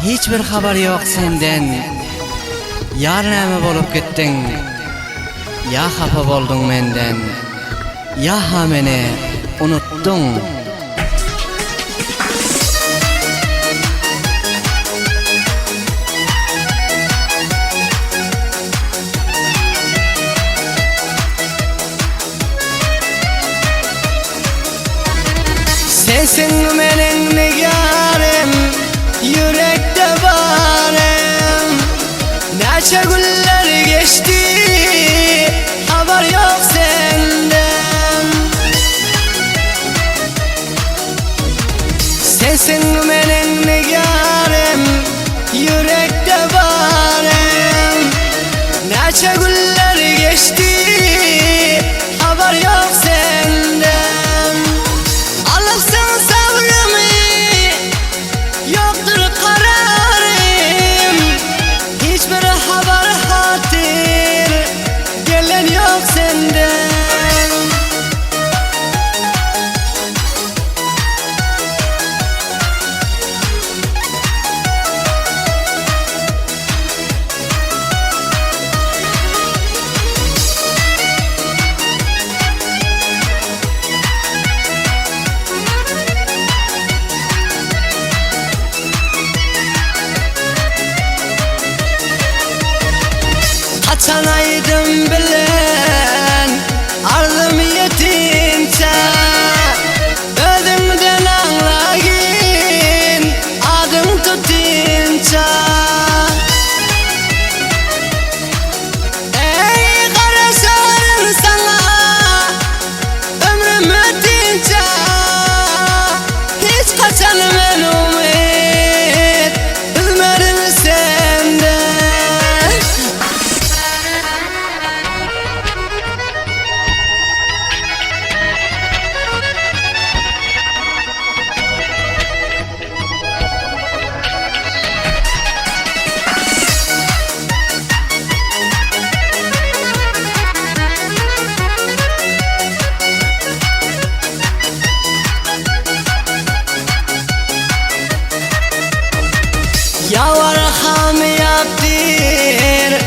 hiçbir haber yok senden. Yar näme bolup gittin? Ya hapa boldun menden, ya ha meni unuttun. Sensin menin nigarım, yürekte barım. Neçe güller geçti, haber yok senden. Sensin menin nigarım, yürekte barım. Neçe güller geçti, haber yok senden. Alırsın sevgimi, yoktur kararım. Hiçbir haber hatır, gelen yok senden. Açanaydım bilen arzum yetince, özümden anlayın adım tutunca. Ey karışarım sana ömrüm ötince, hiç kaçan men umut üzmedim senden. Yawar ham yaptir